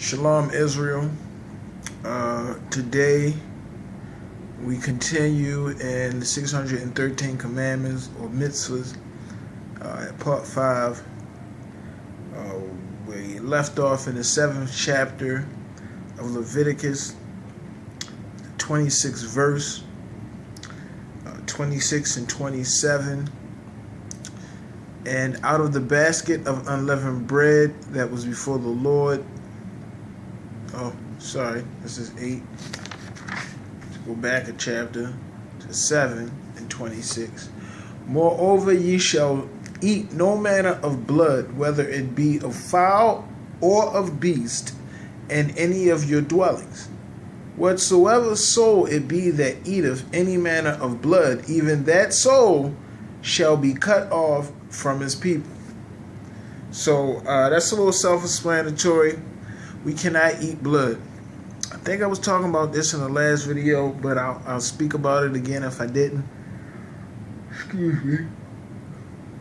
Shalom, Israel. Today we continue in the 613 commandments or Mitsvahs, part 5. We left off in the 7th chapter of Leviticus, 26th verse, 26 and 27. And out of the basket of unleavened bread that was before the Lord. Oh, sorry, this is 8. Let's go back a chapter to 7 and 26. Moreover, ye shall eat no manner of blood, whether it be of fowl or of beast, in any of your dwellings. Whatsoever soul it be that eateth any manner of blood, even that soul shall be cut off from his people. So that's a little self-explanatory. We cannot eat blood. I think I was talking about this in the last video, but I'll speak about it again if I didn't. Excuse me.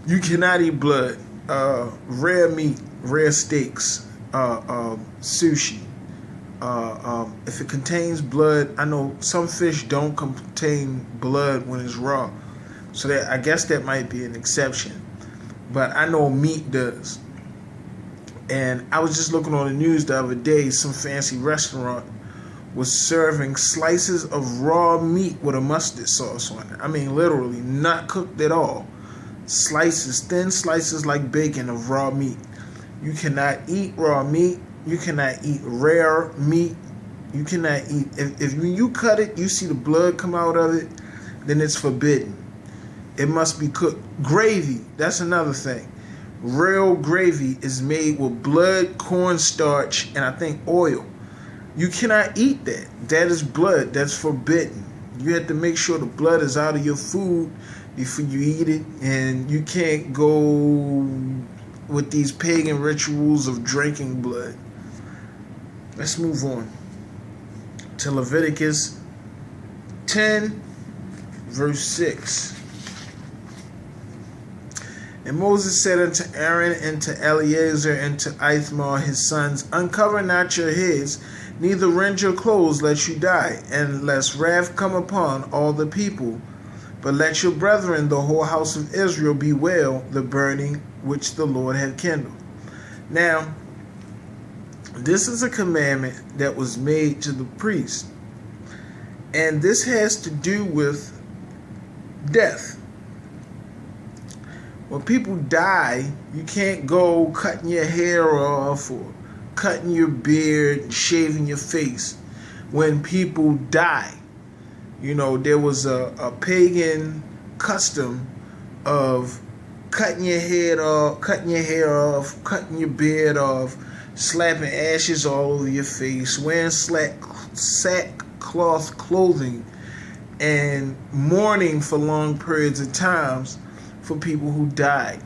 You cannot eat blood. Rare meat, rare steaks, sushi. If it contains blood, I know some fish don't contain blood when it's raw, so that I guess that might be an exception. But I know meat does. And I was just looking on the news the other day, some fancy restaurant was serving slices of raw meat with a mustard sauce on it. I mean, literally, not cooked at all. Slices, thin slices like bacon of raw meat. You cannot eat raw meat. You cannot eat rare meat. You cannot eat, if when you cut it, you see the blood come out of it, then it's forbidden. It must be cooked. Gravy, that's another thing. Real gravy is made with blood, cornstarch, and I think oil. You cannot eat that. That is blood. That's forbidden. You have to make sure the blood is out of your food before you eat it. And you can't go with these pagan rituals of drinking blood. Let's move on to Leviticus 10, verse 6. And Moses said unto Aaron and to Eleazar and to Ithamar his sons, uncover not your heads, neither rend your clothes, lest you die, and lest wrath come upon all the people. But let your brethren, the whole house of Israel, bewail the burning which the Lord had kindled. Now, this is a commandment that was made to the priest. And this has to do with death. When people die, you can't go cutting your hair off or cutting your beard and shaving your face. When people die, you know, there was a pagan custom of cutting your head off, cutting your hair off, cutting your beard off, slapping ashes all over your face, wearing sackcloth clothing, and mourning for long periods of times for people who died.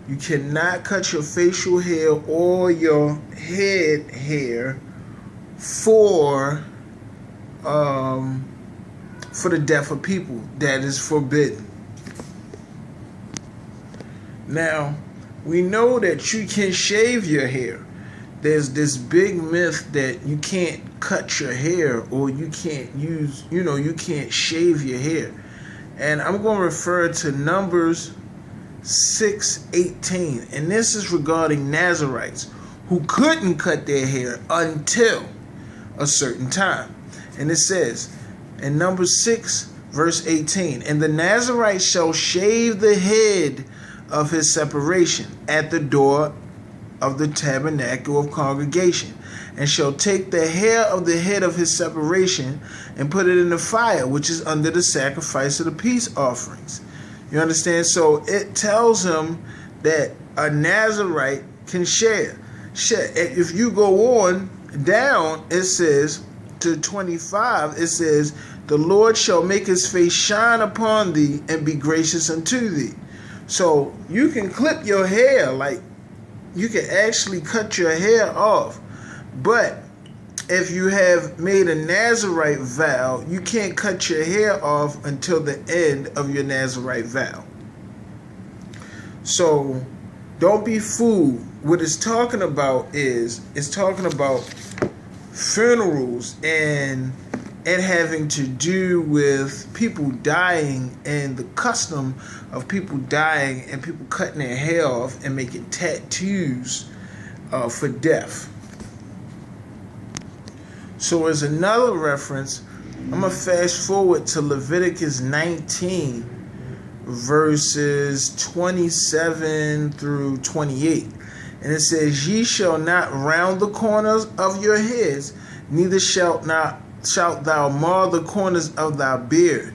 You cannot cut your facial hair or your head hair for the death of people. That is forbidden. Now, we know that you can shave your hair. There's this big myth that you can't cut your hair or you can't use, you can't shave your hair. And I'm going to refer to Numbers 6:18, and this is regarding Nazarites who couldn't cut their hair until a certain time. And it says in Numbers 6 verse 18, and the Nazarite shall shave the head of his separation at the door of the tabernacle of congregation, and shall take the hair of the head of his separation and put it in the fire which is under the sacrifice of the peace offerings. You understand? So it tells him that a Nazarite can share. If you go on down, it says to 25, it says, the Lord shall make his face shine upon thee and be gracious unto thee. So you can clip your hair, like you can actually cut your hair off. But if you have made a Nazarite vow, you can't cut your hair off until the end of your Nazarite vow. So don't be fooled. What it's talking about is, it's talking about funerals and having to do with people dying and the custom of people dying and people cutting their hair off and making tattoos for death. So as another reference, I'm going to fast forward to Leviticus 19 verses 27 through 28. And it says, "Ye shall not round the corners of your heads, neither shalt thou mar the corners of thy beard.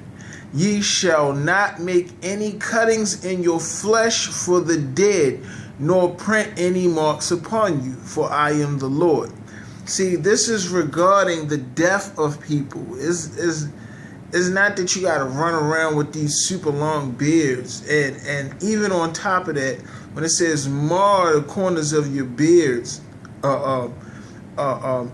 Ye shall not make any cuttings in your flesh for the dead, nor print any marks upon you, for I am the Lord." See, this is regarding the death of people. It's not that you got to run around with these super long beards. And even on top of that, when it says mar the corners of your beards,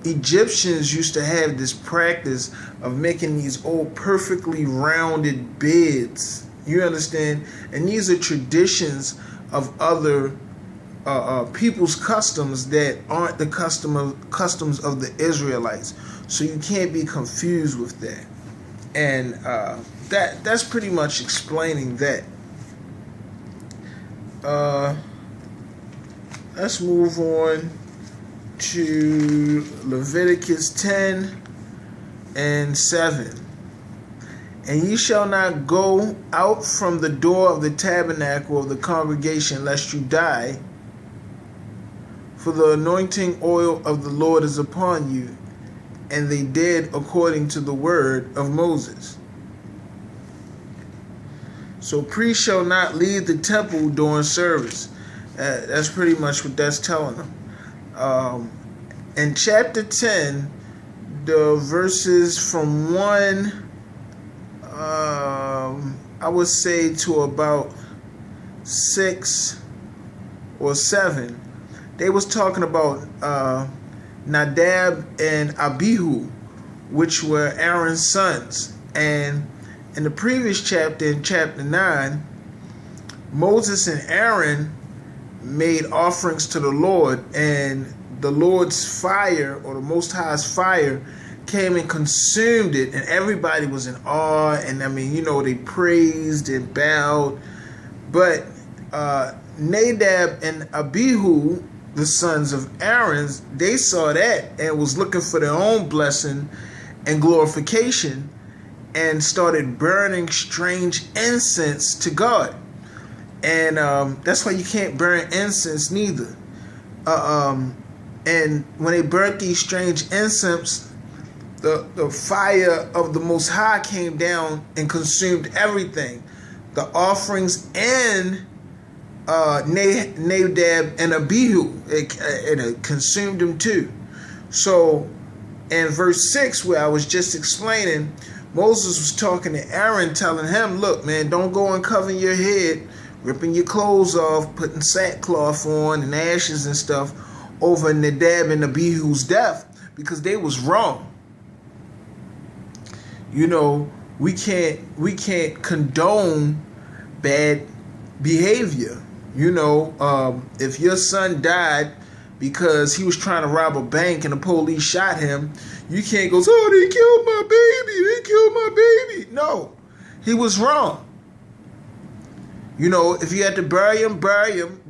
Egyptians used to have this practice of making these old perfectly rounded beards. You understand? And these are traditions of other people's customs that aren't the customs of the Israelites. So you can't be confused with that. And that's pretty much explaining that. Let's move on to Leviticus 10 and 7. "And ye shall not go out from the door of the tabernacle of the congregation, lest you die. For the anointing oil of the Lord is upon you, and they did according to the word of Moses." So priests shall not leave the temple during service. That's pretty much what that's telling them. In chapter 10, the verses from 1, I would say, to about 6 or 7, they was talking about Nadab and Abihu, which were Aaron's sons. And in the previous chapter, in chapter 9, Moses and Aaron made offerings to the Lord, and the Lord's fire, or the Most High's fire, came and consumed it, and everybody was in awe. And I mean, they praised and bowed. But Nadab and Abihu, the sons of Aaron, they saw that and was looking for their own blessing and glorification, and started burning strange incense to God. And that's why you can't burn incense neither. And when they burnt these strange incense, the fire of the Most High came down and consumed everything. The offerings and Nadab and Abihu, it consumed them too. So in verse 6, where I was just explaining, Moses was talking to Aaron, telling him, "Look, man, don't go uncovering your head, ripping your clothes off, putting sackcloth on and ashes and stuff over Nadab and Abihu's death, because they was wrong." We can't condone bad behavior. If your son died because he was trying to rob a bank and the police shot him, you can't go, "Oh, they killed my baby, they killed my baby." No, he was wrong. If you had to bury him,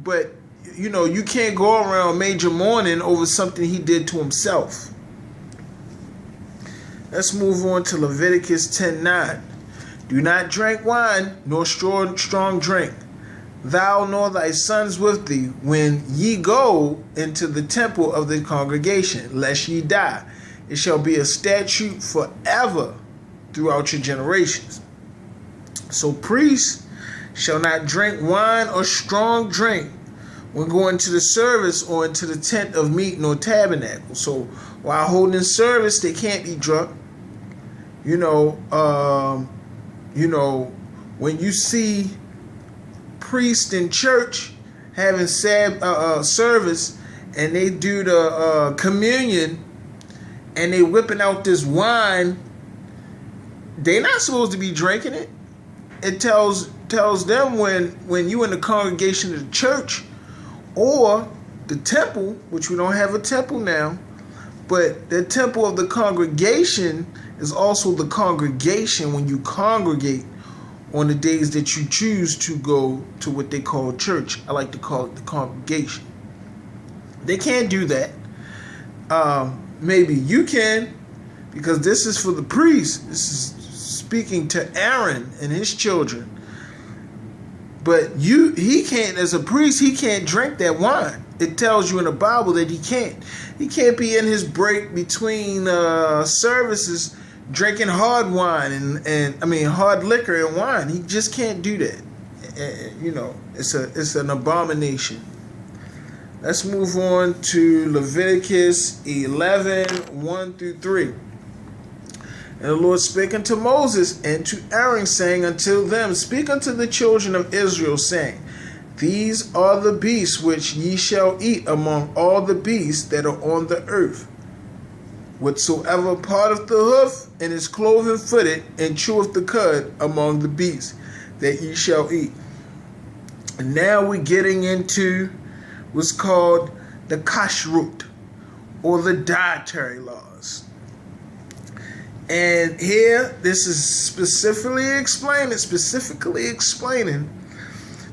but you can't go around major mourning over something he did to himself. Let's move on to Leviticus 10:9. "Do not drink wine, nor strong drink, thou nor thy sons with thee, when ye go into the temple of the congregation, lest ye die. It shall be a statute forever throughout your generations." So priests shall not drink wine or strong drink when going to the service or into the tent of meeting or tabernacle. So while holding service, they can't be drunk. When you see priests in church having service, and they do the communion, and they whipping out this wine, they're not supposed to be drinking it. It tells them when you in the congregation of the church or the temple, which we don't have a temple now, But the temple of the congregation is also the congregation when you congregate on the days that you choose to go to what they call church. I like to call it the congregation. They can't do that. Maybe you can, because this is for the priest. This is speaking to Aaron and his children. But he can't, as a priest, he can't drink that wine. It tells you in the Bible that he can't. He can't be in his break between services drinking hard wine and hard liquor and wine. He just can't do that. It's an abomination. Let's move on to Leviticus 11:1-3. And the Lord spake unto Moses and to Aaron, saying unto them, Speak unto the children of Israel, saying, These are the beasts which ye shall eat among all the beasts that are on the earth. Whatsoever parteth the hoof and is cloven footed and cheweth the cud among the beasts that ye shall eat. And now we're getting into what's called the kashrut, or the dietary laws. And here, this is specifically explaining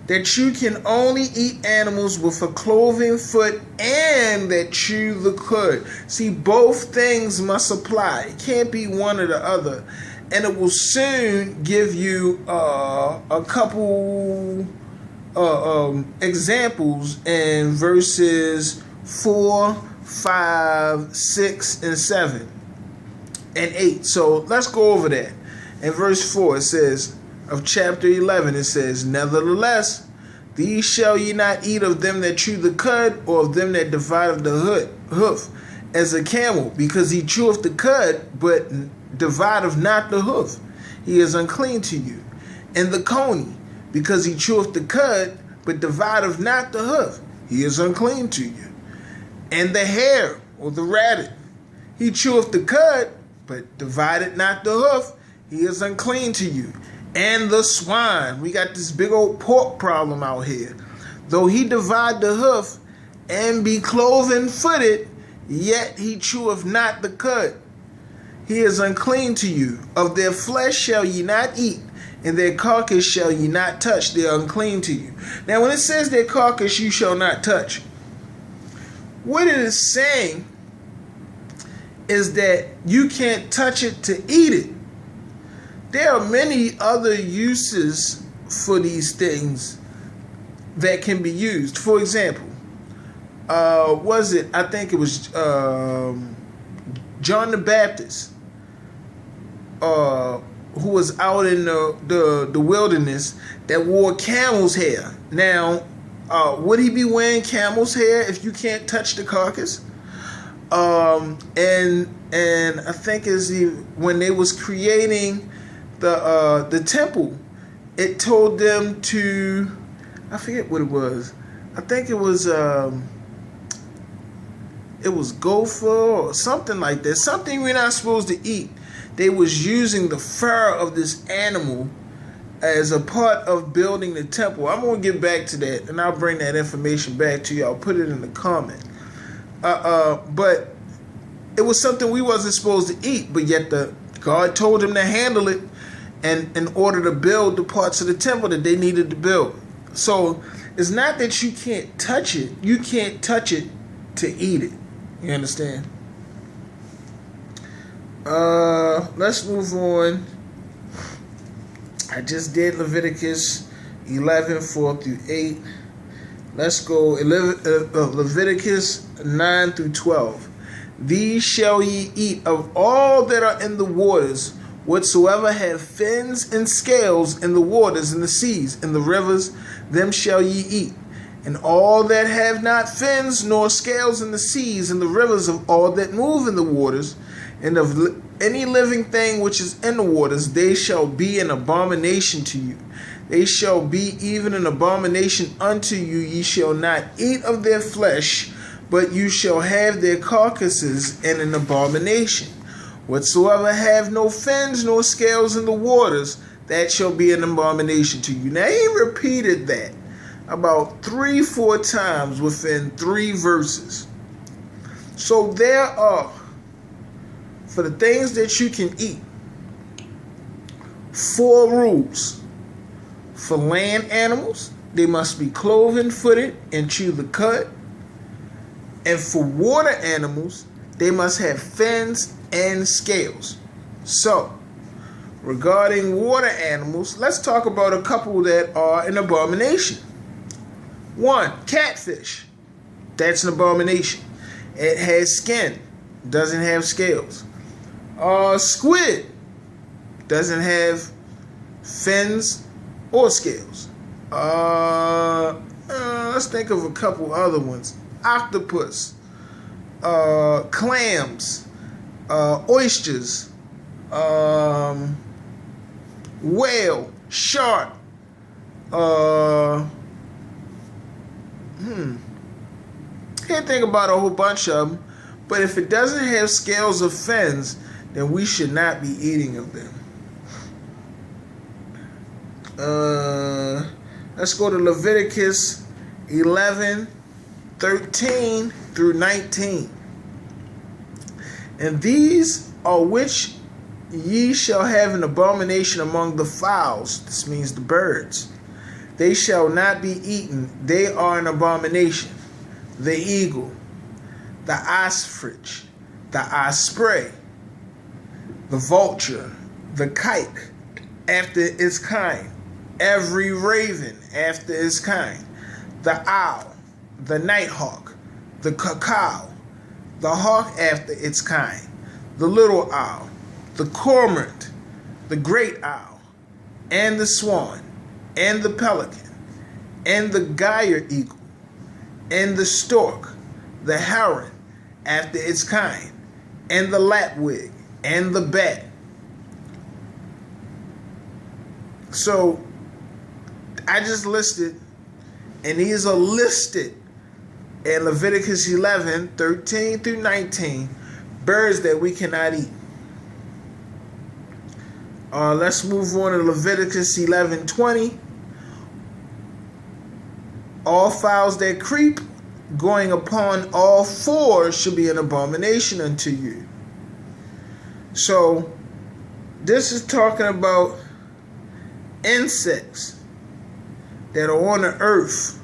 that you can only eat animals with a cloven foot and that chew the cud. See, both things must apply. It can't be one or the other. And it will soon give you a couple examples in verses 4, 5, 6, and 7. And 8. So let's go over that. In verse 4 it says, of chapter 11, it says, Nevertheless, these shall ye not eat of them that chew the cud, or of them that divide of the hoof, as a camel, because he cheweth the cud, but divideth not the hoof. He is unclean to you. And the coney, because he cheweth the cud, but divideth not the hoof. He is unclean to you. And the hare, or the rabbit, he cheweth the cud, but divided not the hoof. He is unclean to you. And the swine, we got this big old pork problem out here. Though he divide the hoof and be cloven footed, yet he cheweth not the cud. He is unclean to you. Of their flesh shall ye not eat, and their carcass shall ye not touch. They are unclean to you. Now when it says their carcass you shall not touch, what it is saying is that you can't touch it to eat it. There are many other uses for these things that can be used. For example, I think it was John the Baptist, who was out in the wilderness, that wore camel's hair. Now, would he be wearing camel's hair if you can't touch the carcass? And I think when they was creating the temple, it told them to, I forget what it was. I think it was gopher or something like that. Something we're not supposed to eat. They was using the fur of this animal as a part of building the temple. I'm going to get back to that, and I'll bring that information back to you. I'll put it in the comment. But it was something we wasn't supposed to eat, but yet God told them to handle it, and in order to build the parts of the temple that they needed to build. So it's not that you can't touch it. You can't touch it to eat it. You understand? Let's move on. I just did Leviticus 11:4-8. Let's go Leviticus 9-12. These shall ye eat of all that are in the waters, whatsoever have fins and scales in the waters, in the seas, in the rivers, them shall ye eat. And all that have not fins nor scales in the seas, in the rivers, of all that move in the waters, and of any living thing which is in the waters, they shall be an abomination to you. They shall be even an abomination unto you. Ye shall not eat of their flesh, but you shall have their carcasses in an abomination. Whatsoever have no fins nor scales in the waters, that shall be an abomination to you. Now he repeated that about 3-4 times within 3 verses. So there are For the things that you can eat, 4 rules. For land animals, they must be cloven-footed and chew the cud. And for water animals, they must have fins and scales. So, regarding water animals, let's talk about a couple that are an abomination. 1, catfish. That's an abomination. It has skin, doesn't have scales. Squid doesn't have fins or scales. Let's think of a couple other ones. Octopus, clams, oysters, whale, shark. Can't think about a whole bunch of them. But if it doesn't have scales or fins, then we should not be eating of them. Let's go to Leviticus 11:13 through 19. And these are which ye shall have an abomination among the fowls. This means the birds. They shall not be eaten. They are an abomination. The eagle, the ostrich, the osprey, the vulture, the kite after its kind, every raven after its kind, the owl, the nighthawk, the cuckoo, the hawk after its kind, the little owl, the cormorant, the great owl, and the swan, and the pelican, and the gyre eagle, and the stork, the heron after its kind, and the lapwing, and the bat. So I just listed, and these are listed in Leviticus 11:13 through 19, birds that we cannot eat. Let's move on to Leviticus 11:20. All fowls that creep, going upon all 4, should be an abomination unto you. So, this is talking about insects that are on the earth.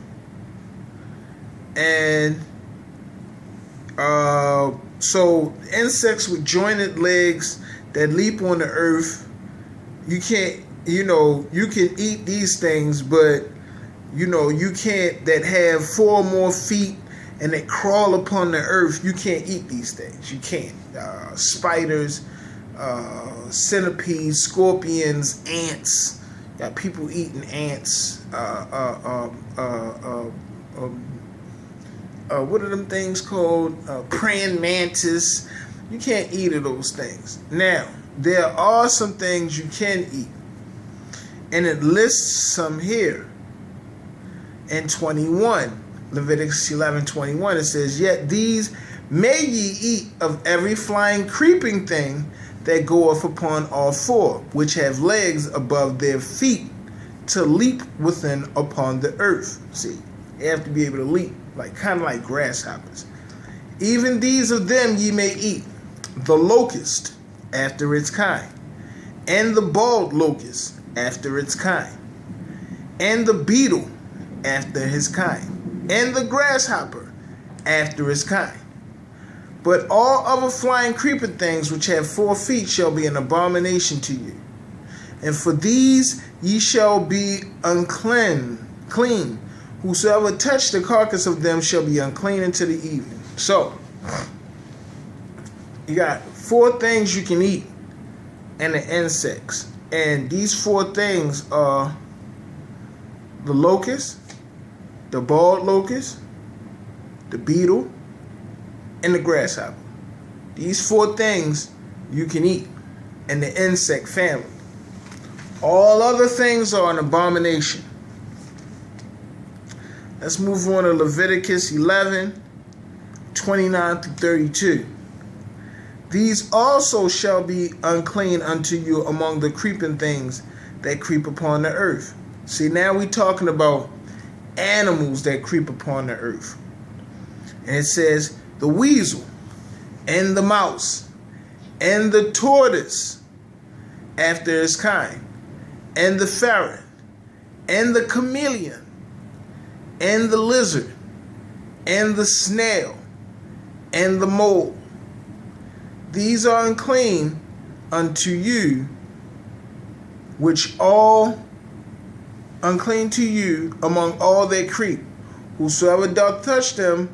And so insects with jointed legs that leap on the earth, you can't, you can eat these things, but you can't, that have 4 or more feet and that crawl upon the earth, you can't eat these things. You can't. Spiders, centipedes, scorpions, ants. Got people eating ants. What are them things called? Praying mantis. You can't eat of those things. Now, there are some things you can eat. And it lists some here. In 21, Leviticus 11:21, it says, yet these may ye eat of every flying creeping thing that goeth upon all 4, which have legs above their feet to leap within upon the earth. See, you have to be able to leap, kind of like grasshoppers. Even these of them ye may eat, the locust after its kind, and the bald locust after its kind, and the beetle after his kind, and the grasshopper after his kind. But all other flying creeping things which have 4 feet shall be an abomination to you. And for these ye shall be clean. Whosoever touch the carcass of them shall be unclean until the evening. So, you got 4 things you can eat and the insects. And these 4 things are the locust, the bald locust, the beetle, and the grasshopper. These 4 things you can eat in the insect family. All other things are an abomination. Let's move on to Leviticus 11:29 through 32. These also shall be unclean unto you among the creeping things that creep upon the earth. See, now we're talking about animals that creep upon the earth. And it says, the weasel, and the mouse, and the tortoise after its kind, and the ferret, and the chameleon, and the lizard, and the snail, and the mole. These are unclean unto you, which all unclean to you among all that creep. Whosoever doth touch them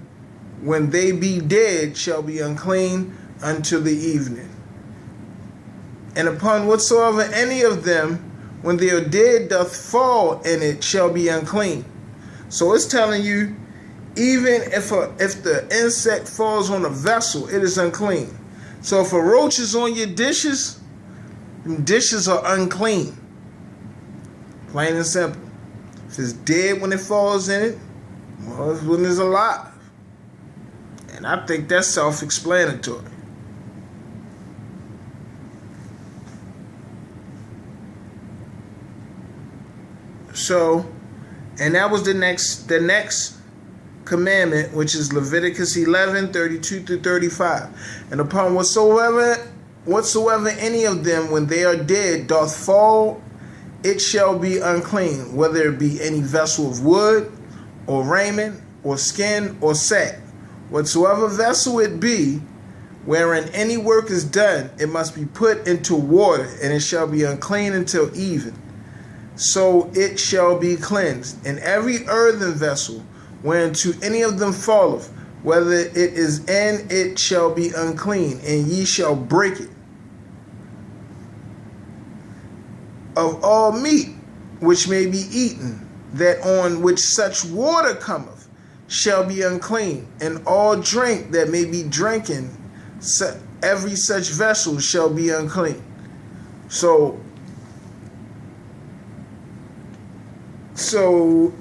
when they be dead shall be unclean until the evening. And upon whatsoever any of them when they are dead doth fall in it shall be unclean. So it's telling you, even if the insect falls on a vessel, it is unclean. So if a roach is on your dishes, them dishes are unclean. Plain and simple. If it's dead when it falls in it, well, it's when it's alive. And I think that's self-explanatory. So, and that was the next commandment, which is Leviticus 11:32-35. And upon whatsoever any of them when they are dead doth fall, it shall be unclean, whether it be any vessel of wood, or raiment, or skin, or sack. Whatsoever vessel it be, wherein any work is done, it must be put into water, and it shall be unclean until even. So it shall be cleansed. And every earthen vessel, whereunto any of them falleth, whether it is in it shall be unclean, and ye shall break it. Of all meat which may be eaten, that on which such water cometh, shall be unclean, and all drink that may be drinking, every such vessel shall be unclean. So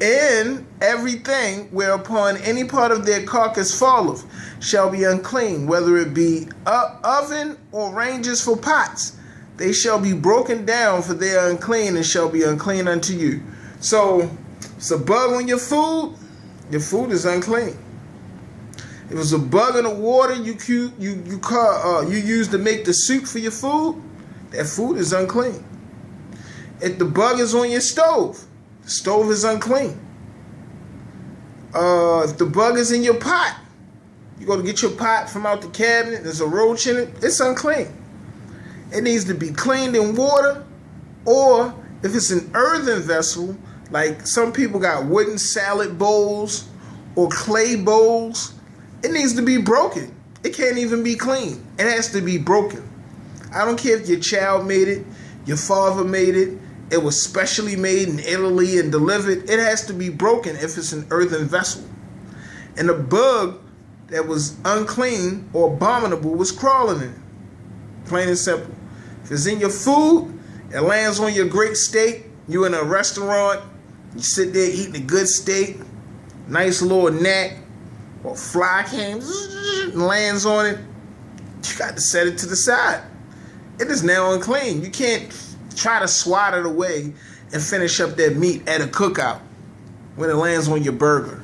in everything whereupon any part of their carcass falleth shall be unclean, whether it be oven or ranges for pots. They shall be broken down, for they are unclean, and shall be unclean unto you. So, it's a bug on your food is unclean. If it's a bug in the water you use to make the soup for your food, that food is unclean. If the bug is on your stove, the stove is unclean. If the bug is in your pot, you go to get your pot from out the cabinet, there's a roach in it, it's unclean. It needs to be cleaned in water, or if it's an earthen vessel, like some people got wooden salad bowls or clay bowls, it needs to be broken. It can't even be clean. It has to be broken. I don't care if your child made it, your father made it, it was specially made in Italy and delivered. It has to be broken if it's an earthen vessel. And the bug that was unclean or abominable was crawling in it. Plain and simple. If it's in your food, it lands on your great steak. You in a restaurant, you sit there eating a good steak, nice little neck, or fly came, lands on it. You got to set it to the side. It is now unclean. You can't try to swat it away and finish up that meat at a cookout when it lands on your burger.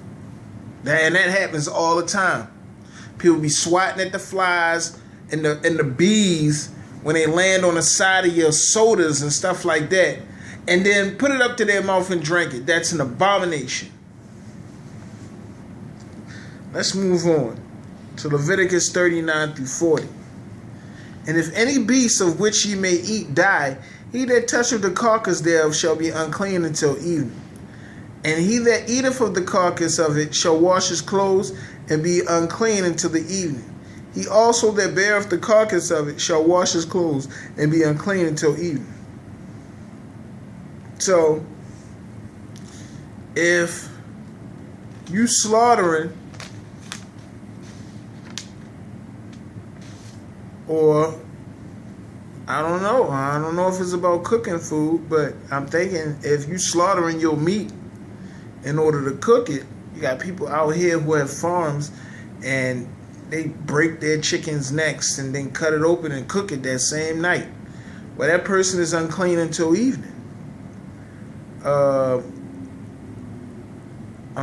And that happens all the time. People be swatting at the flies and the bees when they land on the side of your sodas and stuff like that, and then put it up to their mouth and drink it. That's an abomination. Let's move on to Leviticus 39-40. And if any beast of which ye may eat die, he that toucheth the carcass thereof shall be unclean until evening. And he that eateth of the carcass of it shall wash his clothes and be unclean until the evening. He also that beareth the carcass of it shall wash his clothes and be unclean until evening. So, if you slaughtering, or I don't know if it's about cooking food, but I'm thinking if you slaughtering your meat in order to cook it, you got people out here who have farms and they break their chickens' necks and then cut it open and cook it that same night. Well, that person is unclean until evening. I'm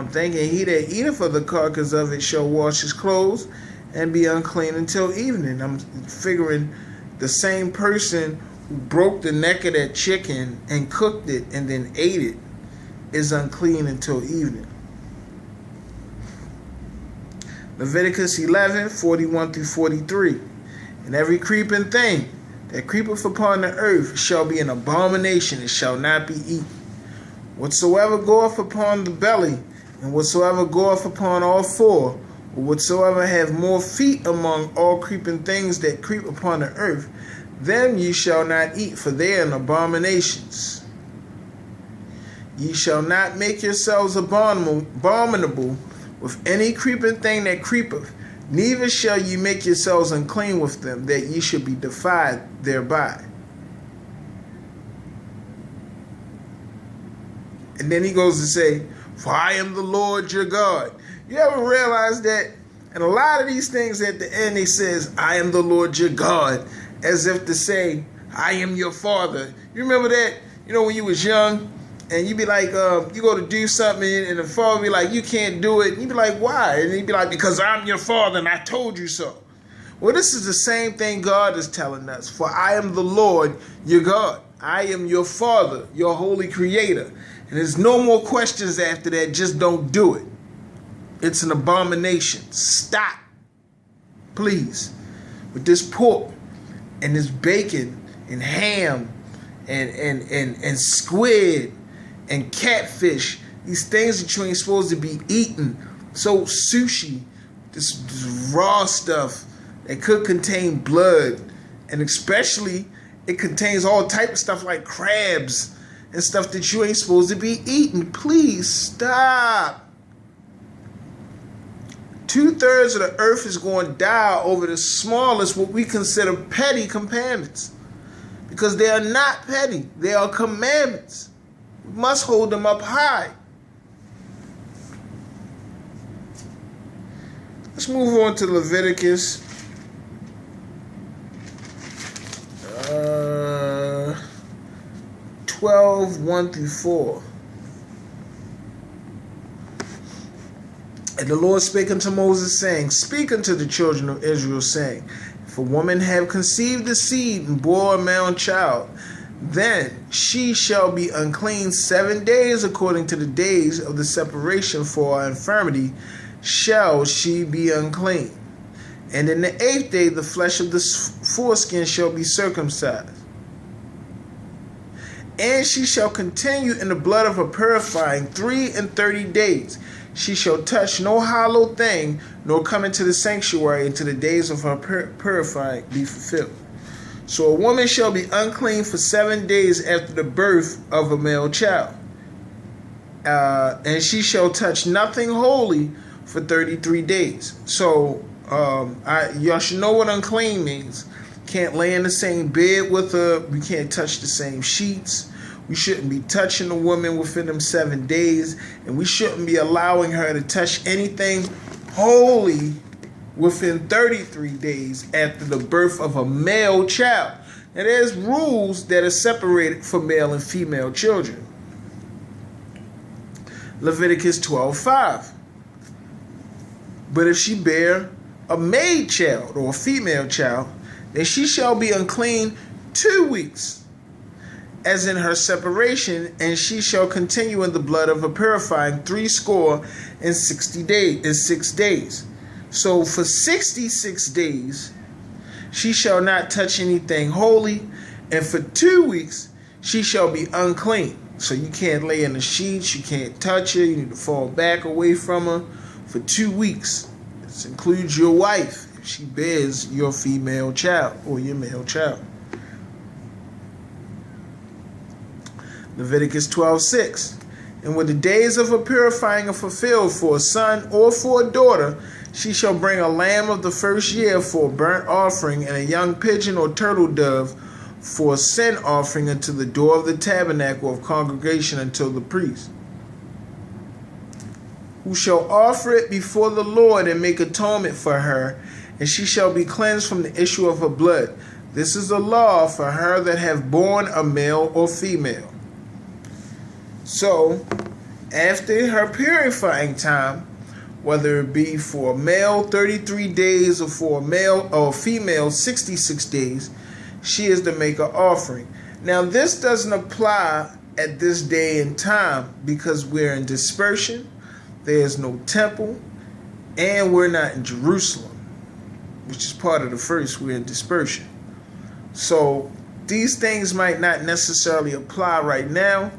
thinking he that eateth of the carcass of it shall wash his clothes and be unclean until evening. I'm figuring the same person who broke the neck of that chicken and cooked it and then ate it is unclean until evening. Leviticus 11:41-43. And every creeping thing that creepeth upon the earth shall be an abomination, it shall not be eaten. Whatsoever goeth upon the belly, and whatsoever goeth upon all four, or whatsoever have more feet among all creeping things that creep upon the earth, them ye shall not eat, for they are abominations. Ye shall not make yourselves abominable with any creeping thing that creepeth, neither shall ye make yourselves unclean with them, that ye should be defiled thereby. And then he goes to say, for I am the Lord your God. You ever realize that? And a lot of these things at the end, he says, I am the Lord your God, as if to say, I am your father. You remember that? You know, when you was young, and you be like, you go to do something, and the father be like, you can't do it. And you be like, why? And he'd be like, because I'm your father, and I told you so. Well, this is the same thing God is telling us. For I am the Lord your God. I am your father, your holy creator. And there's no more questions after that. Just don't do it. It's an abomination. Stop. Please. With this pork and this bacon and ham and squid and catfish, these things that you ain't supposed to be eating. So sushi, this raw stuff that could contain blood, and especially it contains all type of stuff like crabs and stuff that you ain't supposed to be eating. Please stop. 2/3 of the earth is going to die over the smallest, what we consider petty commandments. Because they are not petty. They are commandments. We must hold them up high. Let's move on to Leviticus 12:1-4. And the Lord spake unto Moses, saying, speak unto the children of Israel, saying, if a woman have conceived a seed and bore a male child, then she shall be unclean 7 days according to the days of the separation for her infirmity shall she be unclean. And in the 8th day the flesh of the foreskin shall be circumcised. And she shall continue in the blood of her purifying 33 days. She shall touch no hollow thing, nor come into the sanctuary until the days of her purifying be fulfilled. So a woman shall be unclean for 7 days after the birth of a male child. And she shall touch nothing holy for 33 days. So y'all should know what unclean means. Can't lay in the same bed with her. We can't touch the same sheets. We shouldn't be touching a woman within them 7 days. And we shouldn't be allowing her to touch anything holy within 33 days after the birth of a male child. Now there's rules that are separated for male and female children. Leviticus 12:5. But if she bear a maid child or a female child, then she shall be unclean 2 weeks, as in her separation, and she shall continue in the blood of her purifying 60 days. So for 66 days she shall not touch anything holy, and for 2 weeks she shall be unclean. So you can't lay in the sheets, you can't touch her, you need to fall back away from her for 2 weeks. This includes your wife if she bears your female child or your male child. Leviticus 12:6. And when the days of her purifying are fulfilled for a son or for a daughter, she shall bring a lamb of the first year for a burnt offering, and a young pigeon or turtle dove for a sin offering unto the door of the tabernacle of congregation until the priest, who shall offer it before the Lord and make atonement for her, and she shall be cleansed from the issue of her blood. This is the law for her that have borne a male or female. So, after her purifying time, whether it be for a male 33 days or for a male or female 66 days, she is to make an offering. Now, this doesn't apply at this day and time because we're in dispersion. There's no temple, and we're not in Jerusalem, which is part of the first. We're in dispersion. So these things might not necessarily apply right now,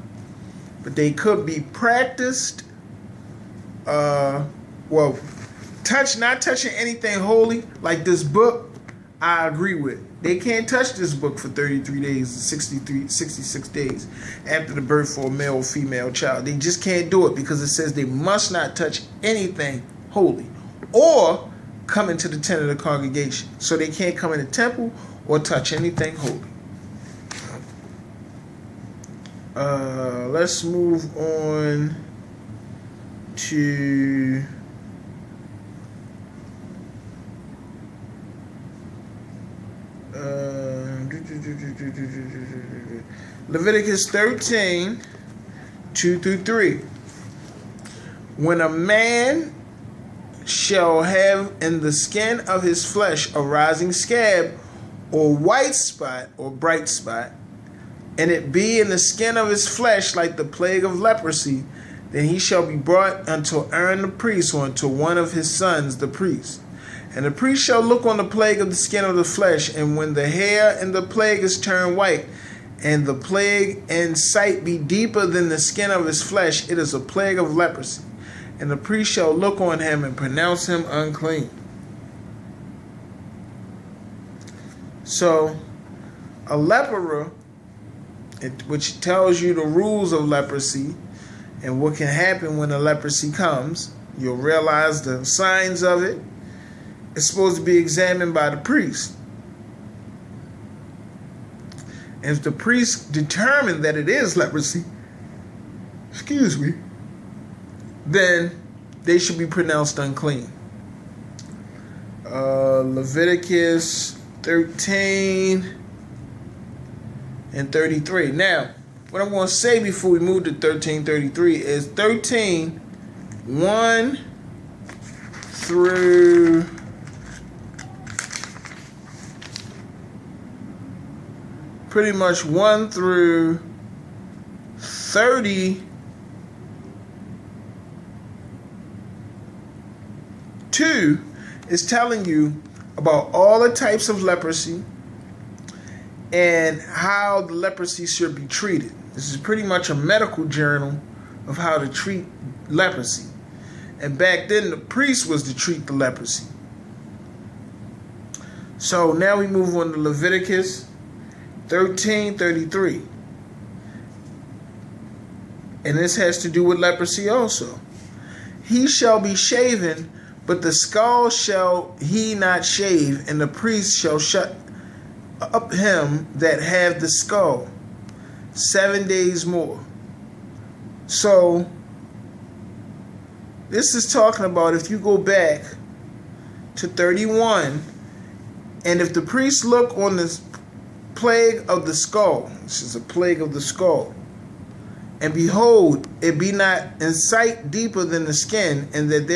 but they could be practiced. Not touching anything holy like this book, I agree with. They can't touch this book for 33 days, 66 days after the birth for a male or female child. They just can't do it because it says they must not touch anything holy or come into the tent of the congregation. So they can't come in the temple or touch anything holy. Let's move on to Leviticus 13, 2 through 3. When a man shall have in the skin of his flesh a rising scab, or white spot, or bright spot, and it be in the skin of his flesh like the plague of leprosy, then he shall be brought unto Aaron the priest, or unto one of his sons the priest. And the priest shall look on the plague of the skin of the flesh, and when the hair in the plague is turned white, and the plague in sight be deeper than the skin of his flesh, it is a plague of leprosy. And the priest shall look on him and pronounce him unclean. So, a leperer, which tells you the rules of leprosy and what can happen when the leprosy comes, you'll realize the signs of it. It's supposed to be examined by the priest. And if the priest determined that it is leprosy, then they should be pronounced unclean. Leviticus 13 and 33. Now, what I'm going to say before we move to 13:33 is 13, 1 through pretty much 1 through 32 is telling you about all the types of leprosy and how the leprosy should be treated. This is pretty much a medical journal of how to treat leprosy. And back then, the priest was to treat the leprosy. So now we move on to Leviticus 13:33. And this has to do with leprosy also. He shall be shaven, but the skull shall he not shave, and the priest shall shut up him that have the skull 7 days more. So this is talking about if you go back to 31, and if the priest look on this plague of the skull, this is a plague of the skull, and behold, it be not in sight deeper than the skin, and that there